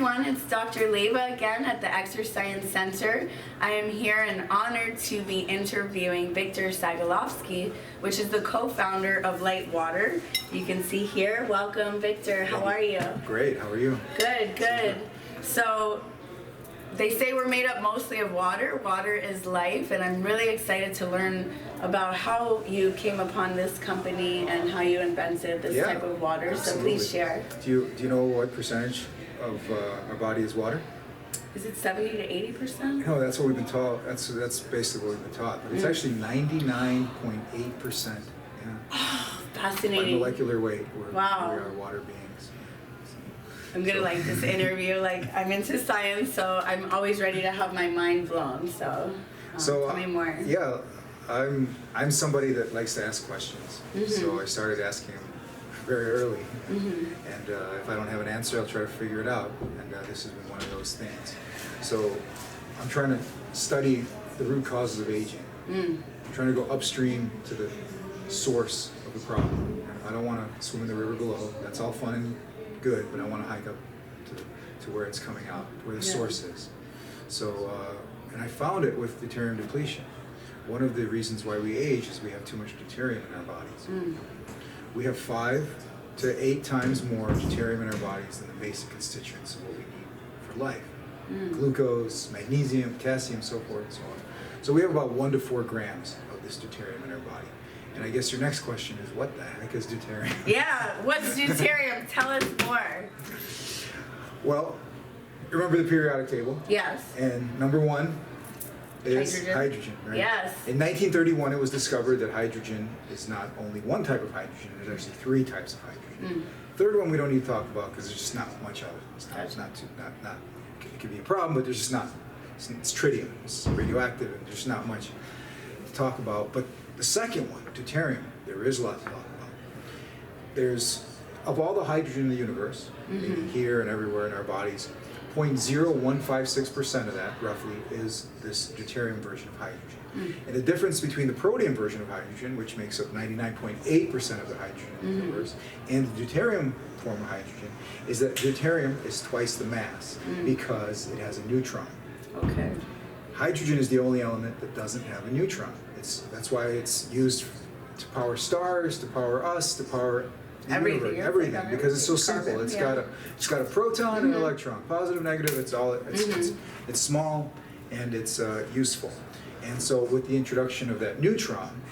everyone, it's Dr. Leiva again at the ExerScience Center. I am here and honored to be interviewing Victor Sagalovsky, which is the co-founder of Litewater. You can see here. Welcome, Victor. How are you? Great. How are you? Good, good. So they say we're made up mostly of water. Water is life, and I'm really excited to learn about how you came upon this company and how you invented this type of water. Absolutely. So please share. Do you know what percentage of our body is water? Is it 70 to 80%? No, that's what we've been taught. That's basically what we've been taught. But it's actually 99.8%. Yeah. Oh, fascinating. By molecular weight, we are water beings. I'm gonna like this interview. Like I'm into science, so I'm always ready to have my mind blown. So tell me more. Yeah, I'm somebody that likes to ask questions. So I started asking them very early, and if I don't have an answer, I'll try to figure it out. And this has been one of those things. So I'm trying to study the root causes of aging. I'm trying to go upstream to the source of the problem. I don't want to swim in the river below. That's all fun and good, but I want to hike up to where it's coming out, where the source is. So, and I found it with deuterium depletion. One of the reasons why we age is we have too much deuterium in our bodies. We have 5 to 8 times more deuterium in our bodies than the basic constituents of what we need for life. Glucose, magnesium, potassium, so forth and so on. So we have about 1 to 4 grams of this deuterium in our body. And I guess your next question is, what the heck is deuterium? Yeah, what's deuterium? Tell us more. Well, remember the periodic table? Yes. And number 1 is hydrogen, right? Yes. In 1931, it was discovered that hydrogen is not only one type of hydrogen, there's actually 3 types of hydrogen. Third one we don't need to talk about because there's just not much of it. It's not it could be a problem, but there's just not. It's tritium, it's radioactive, and there's not much to talk about. But the second one, deuterium, there is a lot to talk about. There's, of all the hydrogen in the universe, meaning here and everywhere in our bodies, 0.0156% of that, roughly, is this deuterium version of hydrogen. And the difference between the protium version of hydrogen, which makes up 99.8% of the hydrogen in the universe, and the deuterium form of hydrogen, is that deuterium is twice the mass because it has a neutron. Okay. Hydrogen is the only element that doesn't have a neutron. That's why it's used to power stars, to power us, to power everything, because it's so simple. It's got a proton and an electron, positive, negative. It's small and it's useful. And so with the introduction of that neutron,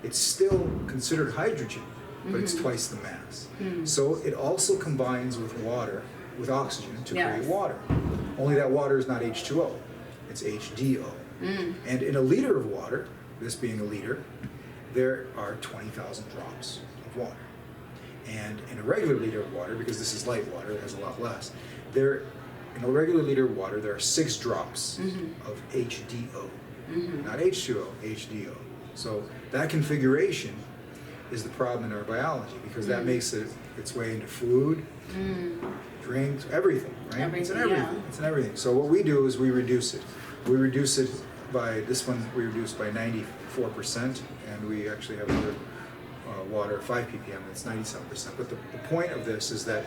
it's still considered hydrogen, but it's twice the mass. So it also combines with water, with oxygen, to create water. Only that water is not H2O, it's HDO. And in a liter of water, this being a liter, there are 20,000 drops of water. And in a regular liter of water, because this is light water, it has a lot less, in a regular liter of water, there are 6 drops of HDO. Not H2O, HDO. So that configuration is the problem in our biology, because that makes its way into food, drinks, everything, right? It's in everything. It's in everything. So what we do is we reduce it. We reduce it by, this one we reduce by 94%, and we actually have another water, 5 ppm, that's 97%. But the point of this is that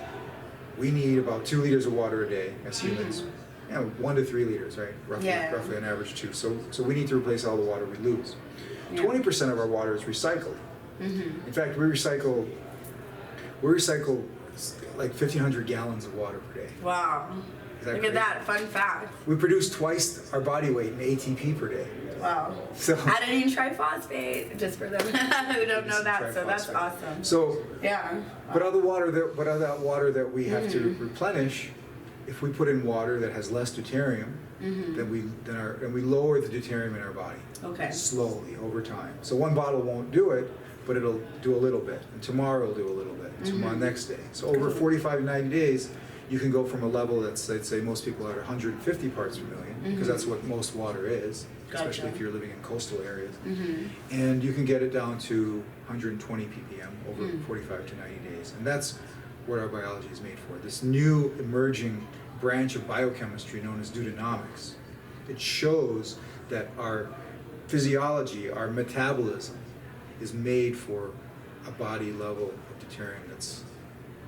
we need about 2 liters of water a day as humans. 1 to 3 liters, right? Roughly on average 2. So we need to replace all the water we lose. 20% of our water is recycled. In fact, we recycle like 1,500 gallons of water per day. Wow. Look at that, fun fact. We produce twice our body weight in ATP per day. Wow. So adenine triphosphate, just for them who don't know that, so that's awesome. So but all that water that we have to replenish, if we put in water that has less deuterium, then we lower the deuterium in our body. Okay. Slowly over time. So one bottle won't do it, but it'll do a little bit, and tomorrow it'll do a little bit, and tomorrow next day. So over 45 to 90 days, you can go from a level that's, I'd say most people are at 150 parts per million, because that's what most water is, especially if you're living in coastal areas. And you can get it down to 120 ppm over 45 to 90 days. And that's what our biology is made for. This new emerging branch of biochemistry known as deuteronomics. It shows that our physiology, our metabolism, is made for a body level of deuterium that's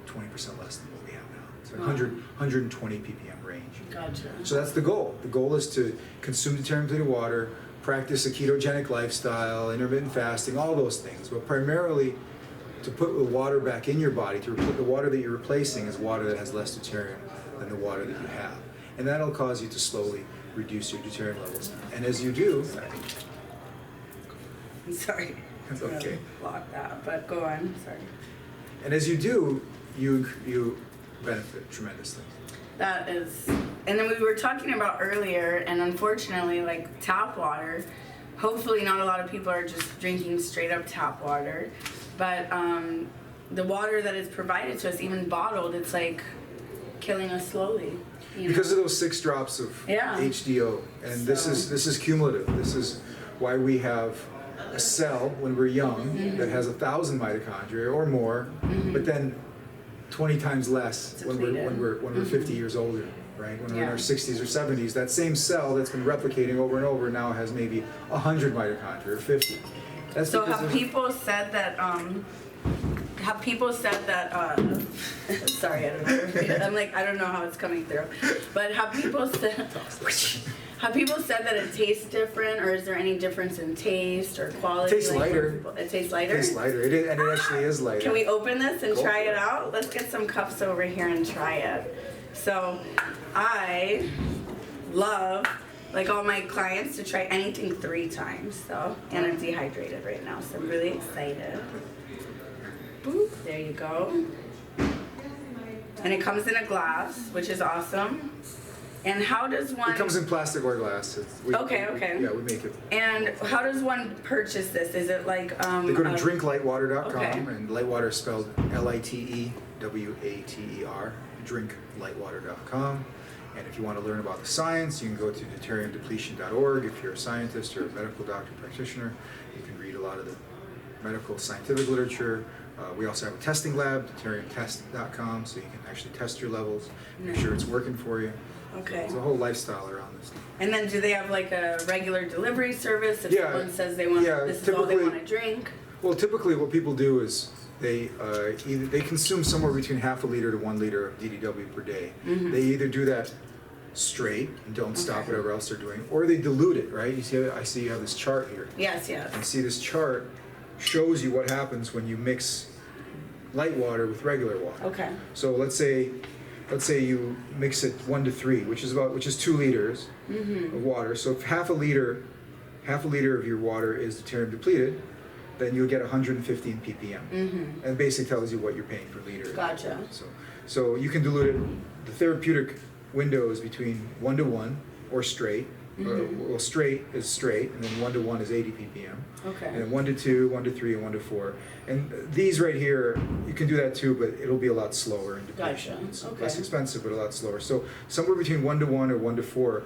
20% less than what we have now. It's 120 ppm range. Gotcha. So that's the goal. The goal is to consume deuterium-depleted water, practice a ketogenic lifestyle, intermittent fasting, all those things, but primarily to put the water back in your body, to put the water that you're replacing is water that has less deuterium than the water that you have. And that'll cause you to slowly reduce your deuterium levels. And as you do... I'm sorry. That's okay. Block that, but go on. Sorry. And as you do, you benefit tremendously. That is, and then we were talking about earlier, and unfortunately, like tap water, hopefully not a lot of people are just drinking straight up tap water, but the water that is provided to us, even bottled, it's like killing us slowly. Because of those 6 drops of HDO, and this is cumulative. This is why we have a cell when we're young that has 1,000 mitochondria or more, but then 20 times less when we're 50 years older, right? When we're in our 60s or 70s, that same cell that's been replicating over and over now has maybe 100 mitochondria or 50. That's so have people said that? Sorry, I don't know. I'm like, I don't know how it's coming through, but have people said? Have people said that it tastes different, or is there any difference in taste or quality? It tastes lighter. It tastes lighter? It tastes lighter. It is, and it actually is lighter. Can we open this and try it out? Let's get some cups over here and try it. So, I love, like all my clients, to try anything 3 times. So, and I'm dehydrated right now, so I'm really excited. Boop, there you go. And it comes in a glass, which is awesome. And how does one... It comes in plastic or glass. Okay. Yeah, we make it. And how does one purchase this? Is it like... They go to drinklitewater.com, okay. and Litewater is spelled Litewater, drinklitewater.com. And if you want to learn about the science, you can go to deuteriumdepletion.org. If you're a scientist or a medical doctor practitioner, you can read a lot of the medical scientific literature. We also have a testing lab, deuteriumtest.com, so you can actually test your levels, make sure it's working for you. Okay. There's a whole lifestyle around this. And then do they have like a regular delivery service if someone says they want this is all they want to drink? Well, typically what people do is they consume somewhere between half a liter to 1 liter of DDW per day. They either do that straight and don't stop whatever else they're doing, or they dilute it, right? I see you have this chart here. Yes. And see, this chart shows you what happens when you mix light water with regular water. Okay. So let's say you mix it 1 to 3, which is 2 liters of water. So if half a liter of your water is deuterium depleted, then you'll get 115 ppm. And it basically tells you what you're paying per liter. Gotcha. So you can dilute it. The therapeutic window is between 1 to 1 or straight. Well, straight is straight, and then 1 to 1 is 80 ppm. Okay. And then 1 to 2, 1 to 3, and 1 to 4. And these right here, you can do that too, but it'll be a lot slower in depletion. Gotcha. It's Okay. less expensive, but a lot slower. So somewhere between 1 to 1 or 1 to 4,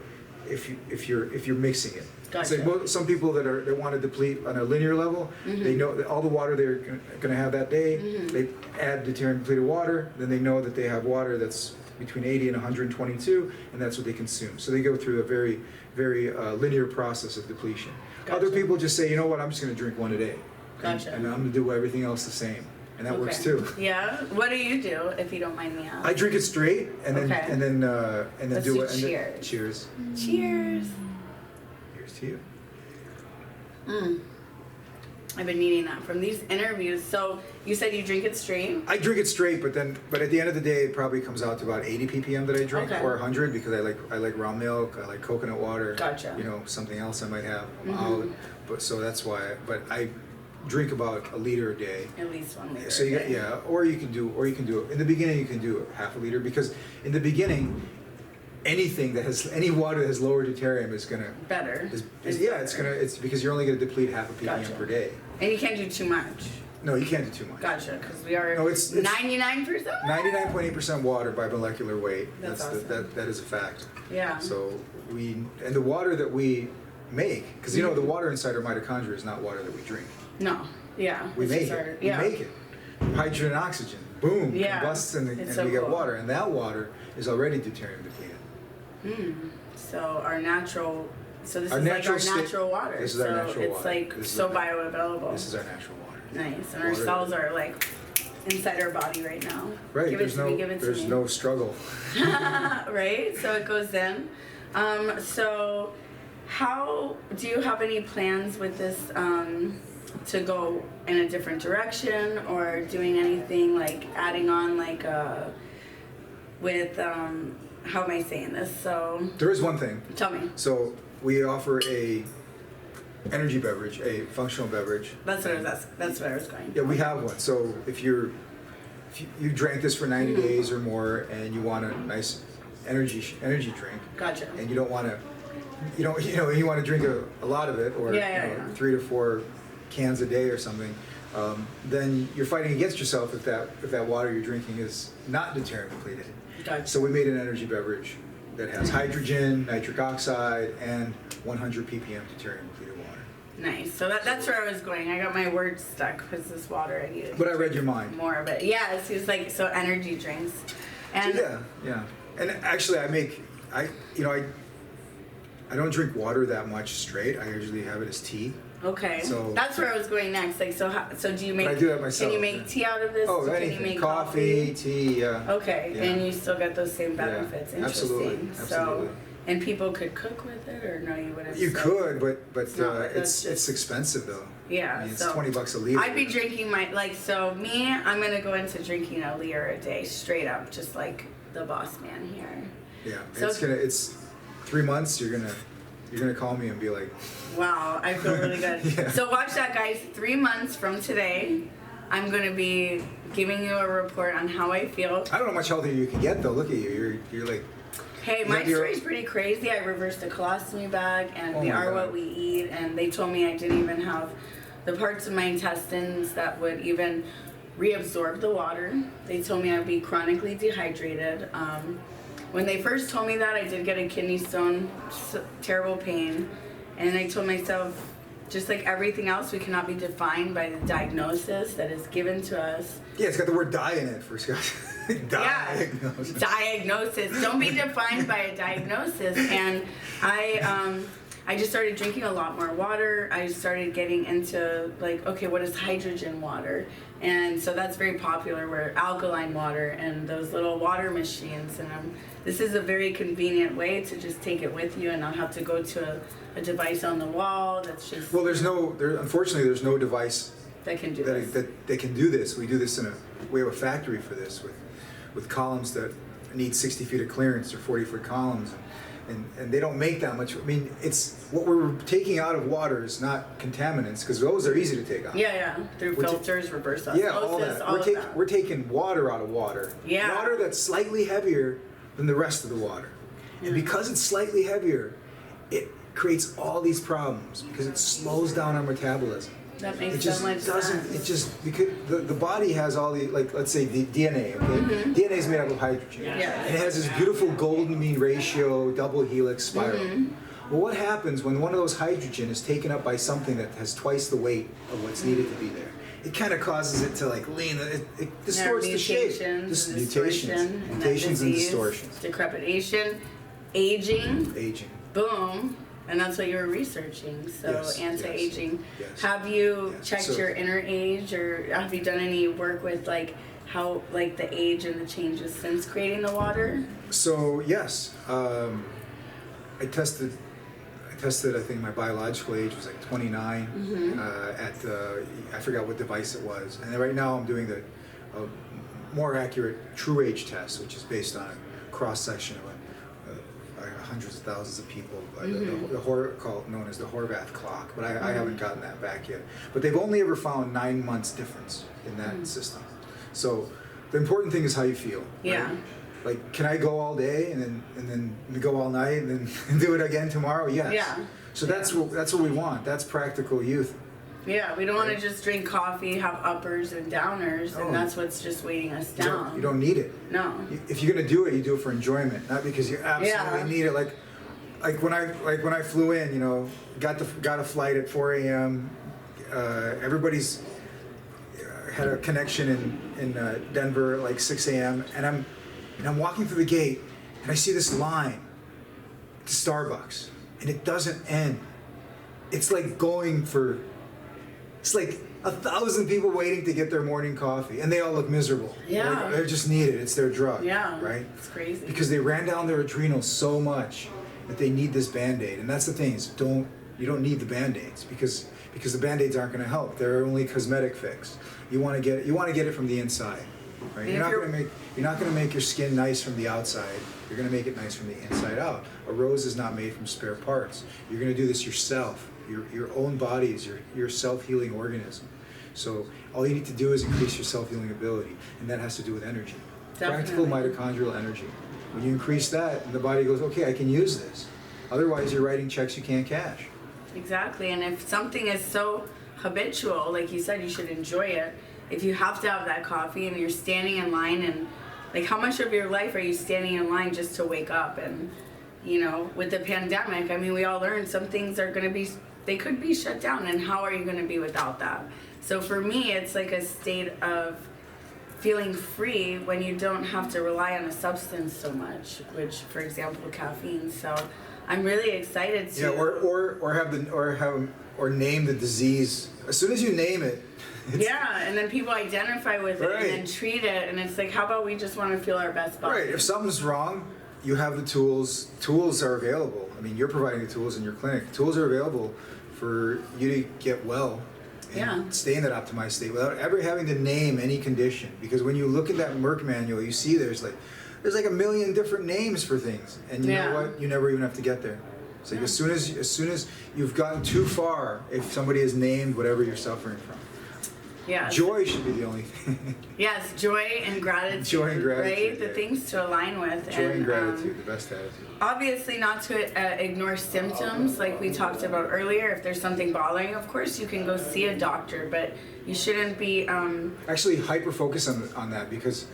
if you're mixing it. Gotcha. So some people that want to deplete on a linear level, they know that all the water they're going to have that day. They add deuterium depleted water, then they know that they have water that's between 80 and 122, and that's what they consume. So they go through a very, very linear process of depletion. Gotcha. Other people just say, you know what, I'm just going to drink 1 a day. Gotcha. And I'm going to do everything else the same. And that works too. Yeah. What do you do, if you don't mind me asking? I drink it straight, and then Let's do do it. cheers. Cheers. Cheers. Here's to you. I've been needing that from these interviews. So you said you drink it straight? I drink it straight, but at the end of the day, it probably comes out to about 80 ppm that I drink, or 100 because I like raw milk, I like coconut water. Gotcha. You know, something else I might have. I'm out, but so that's why. But I drink about 1 liter a day. At least 1 liter. So or you can do it in the beginning. You can do half a liter because in the beginning, any water that has lower deuterium is gonna better. It's because you're only gonna deplete half a ppm per day. And you can't do too much. No, you can't do too much. Gotcha, because we are it's 99%. 99.8% water by molecular weight. That's awesome. That is a fact. Yeah. So and the water that we make, because you know the water inside our mitochondria is not water that we drink. No. Yeah. We make it. We make it. Hydrogen and oxygen. Boom. Yeah. Combusts and we get water, and that water is already deuterium depleted. So our natural. So this Our is like our natural natural water. This is our natural it's water. like so bioavailable. This is our natural water. Nice, and our cells are like inside our body right now. Right. Give it to me, give it to me. There's no struggle. Right? So it goes in. So how do you have any plans with this to go in a different direction, or doing anything like adding on like with how am I saying this? So There is one thing. tell me. So we offer a energy beverage, a functional beverage. That's what I was asking. That's what I was going. Yeah, we have one. So if you drank this for 90 Mm-hmm. days or more, and you want a nice energy drink, Gotcha. and you don't want to, you want to drink a lot of it, or Yeah. 3 to 4 cans a day or something, then you're fighting against yourself if that water you're drinking is not deuterium depleted. Gotcha. So we made an energy beverage that has hydrogen, nitric oxide, and 100 ppm deuterium depleted water. Nice. So that's where I was going. I got my words stuck because this water I needed. But I read your mind. More of it. Yeah, it was like so energy drinks. And So yeah. And actually, I don't drink water that much straight. I usually have it as tea. okay. So- that's where I was going next. Like so do you make I do that myself, can you make yeah. tea out of this? Oh, Can anything. you make Coffee, tea, yeah. Okay. Yeah. And you still get those same benefits. Yeah, absolutely, Interesting. absolutely. So and people could cook with it, or no, you wouldn't. You say? could, but It's not like that's it's just- expensive though. Yeah, I mean, it's so $20 a liter. I'd be drinking I'm gonna go into drinking a liter a day straight up, just like the boss man here. Yeah, So- it's 3 months. You're gonna call me and be like, Wow, I feel really good. Yeah. So watch that, guys. 3 months from today, I'm gonna be giving you a report on how I feel. I don't know how much healthier you can get though. Look at you. You're like, Hey, Is my that your- story's pretty crazy. I reversed a colostomy bag, and Oh we my are God. what we eat. And they told me I didn't even have the parts of my intestines that would even reabsorb the water. They told me I'd be chronically dehydrated. When they first told me that, I did get a kidney stone, terrible pain, and I told myself, just like everything else, we cannot be defined by the diagnosis that is given to us. yeah, it's got the word "die" in it for Scott. Diagnosis. Diagnosis. Don't be defined by a diagnosis. And I just started drinking a lot more water. I started getting into like, okay, what is hydrogen water? And so that's very popular, where alkaline water and those little water machines. And this is a very convenient way to just take it with you and not have to go to a device on the wall. That's just Well, unfortunately, there's no device that can do this. that they can do this. We do this we have a factory for this with columns that need 60 feet of clearance or 40-foot columns, and they don't make that much. I mean, it's what we're taking out of water is not contaminants, because those are easy to take out. Yeah, through We're ta- reverse osmosis, Yeah, all that. all of that. We're taking water out of water. Yeah. Water that's slightly heavier than the rest of the water, and because it's slightly heavier, it creates all these problems because it slows down our metabolism. That makes It just so much doesn't. sense. It just because the body has all the, like, let's say the DNA. Okay, DNA is made up of hydrogen, Yeah. and it has this beautiful golden mean ratio, double helix spiral. Well, what happens when one of those hydrogen is taken up by something that has twice the weight of what's needed to be there? It kind of causes it to like lean. It distorts the shape. Mutations and distortions. Decrepitation, aging, Aging. boom, and that's what you were researching. So Yes, anti-aging. yes. Have you Yes. checked So- your inner age, or have you done any work with like how like the age and the changes since creating the water? So yes, I tested. I think my biological age was like 29 at I forgot what device it was, and right now I'm doing the more accurate true age test, which is based on a cross section of hundreds of thousands of people. Known as the Horvath clock, but I haven't gotten that back yet. But they've only ever found 9 months difference in that system. So the important thing is how you feel. Yeah. Right? Like, can I go all day and then go all night and then do it again tomorrow? Yes. Yeah. So that's what we want. That's practical youth. Yeah, we don't want to Right. just drink coffee, have uppers and downers, Oh. and that's what's just weighing us down. You don't need it. No. If you're gonna do it, you do it for enjoyment, not because you absolutely Yeah. need it. Like when I flew in, got a flight at 4 a.m. Everybody's had a connection in Denver at like 6 a.m. and I'm walking through the gate and I see this line to Starbucks and it doesn't end. It's like 1,000 people waiting to get their morning coffee, and they all look miserable. Yeah. They just need it. It's their drug. Yeah. Right? It's crazy. Because they ran down their adrenals so much that they need this Band-Aid. And that's the thing, is you don't need the Band-Aids because the Band-Aids aren't going to help. They're only cosmetic fix. You want to get it from the inside. Right? You're not going to make your skin nice from the outside. You're going to make it nice from the inside out. A rose is not made from spare parts. You're going to do this yourself. Your own body is your self-healing organism. So all you need to do is increase your self-healing ability, and that has to do with energy. Definitely. Practical mitochondrial energy. When you increase that, and the body goes, okay, I can use this. Otherwise, you're writing checks you can't cash. Exactly, and if something is so habitual, like you said, you should enjoy it. If you have to have that coffee and you're standing in line, and like how much of your life are you standing in line just to wake up? And with the pandemic, I mean, we all learned some things are going to be, they could be shut down, and how are you going to be without that? So for me, it's like a state of feeling free when you don't have to rely on a substance so much, which, for example, caffeine. So I'm really excited to. Yeah, or name the disease. As soon as you name it. Yeah, and then people identify with it, right. and then treat it, and it's like, how about we just want to feel our best body? Right. If something's wrong, you have the tools. Tools are available. I mean, you're providing the tools in your clinic. Tools are available for you to get well and stay in that optimized state without ever having to name any condition. Because when you look at that Merck manual, you see there's like a million different names for things, and you know what? You never even have to get there. So as soon as you've gotten too far, if somebody has named whatever you're suffering from. Yes. Joy should be the only thing. Yes, joy and gratitude. Joy and gratitude. Right? The things to align with. Joy and gratitude, the best attitude. Obviously, not to ignore symptoms like we talked about earlier. If there's something bothering, of course, you can go see a doctor, but you shouldn't be. Actually, hyper focus on that because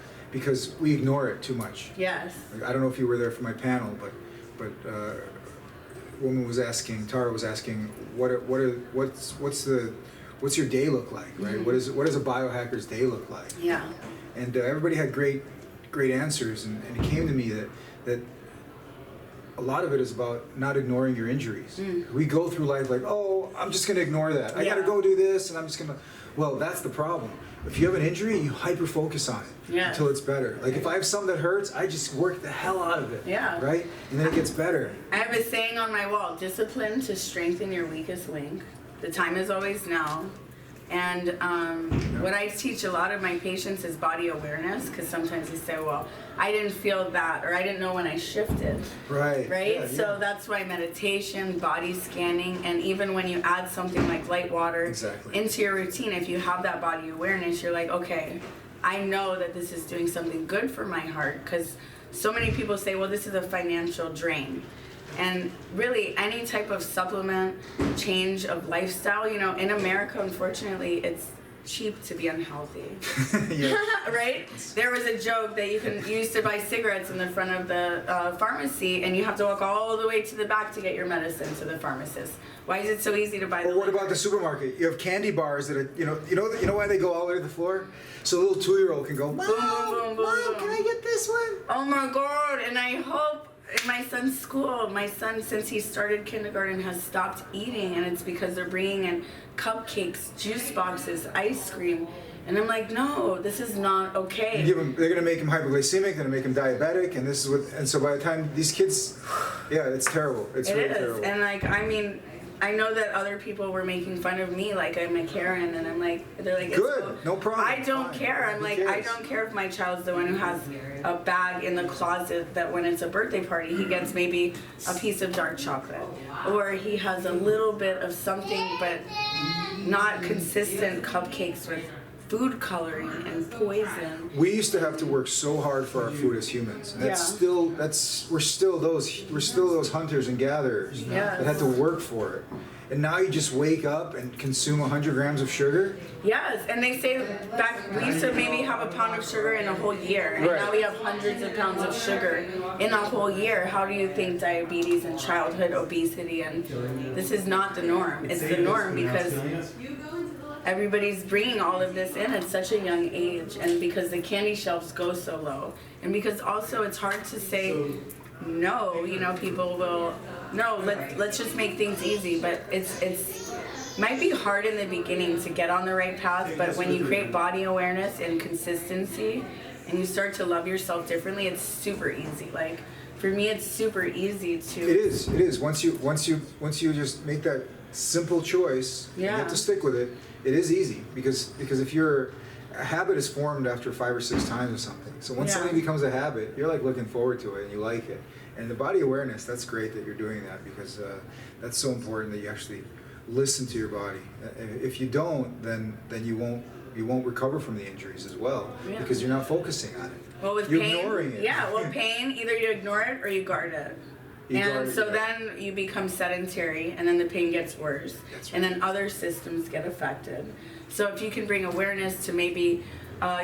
we ignore it too much. Yes. Like, I don't know if you were there for my panel, but woman was asking, Tara was asking, what's your day look like, right? Mm-hmm. What does a biohacker's day look like? Yeah. And everybody had great answers, and it came to me that a lot of it is about not ignoring your injuries. We go through life like, oh, I'm just going to ignore that. I got to go do this, and I'm just going to. Well, that's the problem. If you have an injury, you hyper focus on it until it's better. Like if I have something that hurts, I just work the hell out of it. Yeah. Right? And then it gets better. I have a saying on my wall: discipline to strengthen your weakest link. The time is always now. And what I teach a lot of my patients is body awareness, because sometimes they say, well, I didn't feel that, or I didn't know when I shifted. Right. Right? Yeah, So that's why meditation, body scanning, and even when you add something like Litewater into your routine, if you have that body awareness, you're like, okay, I know that this is doing something good for my heart, because so many people say, well, this is a financial drain. And really, any type of supplement, change of lifestyle, in America, unfortunately, it's cheap to be unhealthy. Right? There was a joke that you used to buy cigarettes in the front of the pharmacy, and you have to walk all the way to the back to get your medicine to the pharmacist. Why is it so easy to buy the what about the supermarket? You have candy bars that are, you know why they go all the way to the floor? So a little 2-year-old can go, Mom, Mom, can I get this one? Oh my God, and I hope in my son's school, since he started kindergarten, has stopped eating, and it's because they're bringing in cupcakes, juice boxes, ice cream, and I'm like, no, this is not okay. They're going to make him hypoglycemic, they're going to make him diabetic, and so by the time these kids, it's terrible. It's really terrible. And I know that other people were making fun of me, like I'm a Karen, and I'm like, they're like, good, no problem. I don't care. I'm like, I don't care if my child's the one who has a bag in the closet that when it's a birthday party, he gets maybe a piece of dark chocolate, or he has a little bit of something, but not consistent cupcakes with food coloring and poison. We used to have to work so hard for our food as humans, and we're still those hunters and gatherers that had to work for it. And now you just wake up and consume 100 grams of sugar. Yes, and they say we used to maybe have a pound of sugar in a whole year, and now we have hundreds of pounds of sugar in a whole year. How do you think diabetes and childhood obesity, and this is not the norm? It's the norm because everybody's bringing all of this in at such a young age, and because the candy shelves go so low, and because also it's hard to say no. People will no. Let's just make things easy, but it's might be hard in the beginning to get on the right path, but when you create body awareness and consistency and you start to love yourself differently, it's super easy. Like for me, it's super easy to. It is. Once you just make that simple choice, you have to stick with it. It is easy because if a habit is formed after 5 or 6 times or something. So once something becomes a habit, you're like looking forward to it and you like it. And the body awareness, that's great that you're doing that because that's so important that you actually listen to your body. If you don't, then you won't recover from the injuries as well because you're not focusing on it. Well, with you're pain, ignoring it. Yeah, well, pain, either you ignore it or you guard it. Then you become sedentary, and then the pain gets worse, and then other systems get affected. So if you can bring awareness to maybe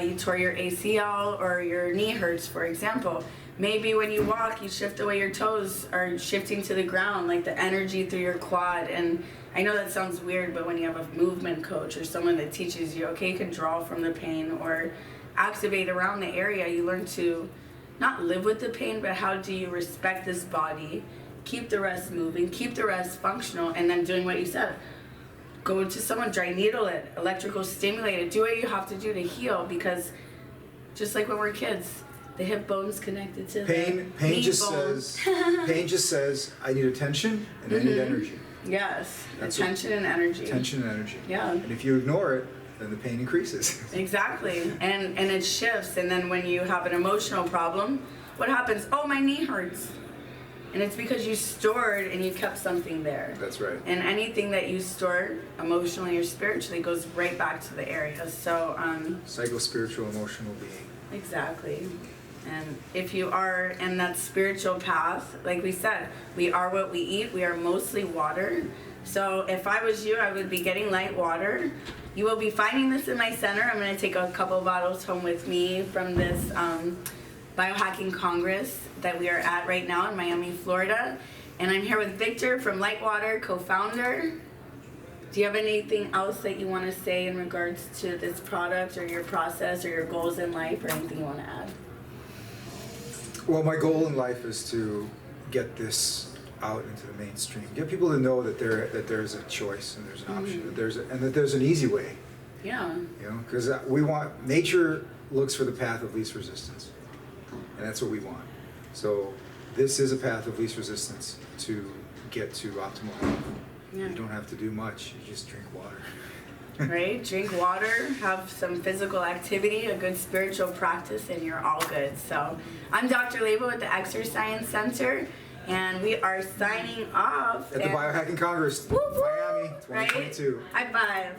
you tore your ACL or your knee hurts, for example, maybe when you walk, you shift the way your toes are shifting to the ground, like the energy through your quad. And I know that sounds weird, but when you have a movement coach or someone that teaches you, okay, you can draw from the pain or activate around the area, you learn to not live with the pain, but how do you respect this body, keep the rest moving, keep the rest functional, and then doing what you said. Go to someone, dry needle it, electrical stimulate it, do what you have to do to heal, because just like when we're kids, the hip bone's connected to the knee bone. Pain just says, I need attention and I need energy. Yes, attention and energy. Attention and energy. Yeah. And if you ignore it, then the pain increases. Exactly, and it shifts, and then when you have an emotional problem, what happens? Oh, my knee hurts. And it's because you stored and you kept something there. That's right. And anything that you store emotionally or spiritually goes right back to the area. So psycho-spiritual emotional being. Exactly. And if you are in that spiritual path, like we said, we are what we eat. We are mostly water. So if I was you, I would be getting light water. You will be finding this in my center. I'm going to take a couple bottles home with me from this biohacking congress that we are at right now in Miami, Florida. And I'm here with Victor from Litewater, co-founder. Do you have anything else that you want to say in regards to this product or your process or your goals in life or anything you want to add? Well, my goal in life is to get this out into the mainstream. Get people to know that there's a choice and there's an option, that there's an easy way. Yeah. You know, because nature looks for the path of least resistance, and that's what we want. So this is a path of least resistance to get to optimal health. Yeah. You don't have to do much. You just drink water. Right? Drink water, have some physical activity, a good spiritual practice, and you're all good. So I'm Dr. Leiva with the ExerScience Center, and we are signing off. At the Biohacking Congress, Miami, 2022. Right? High five.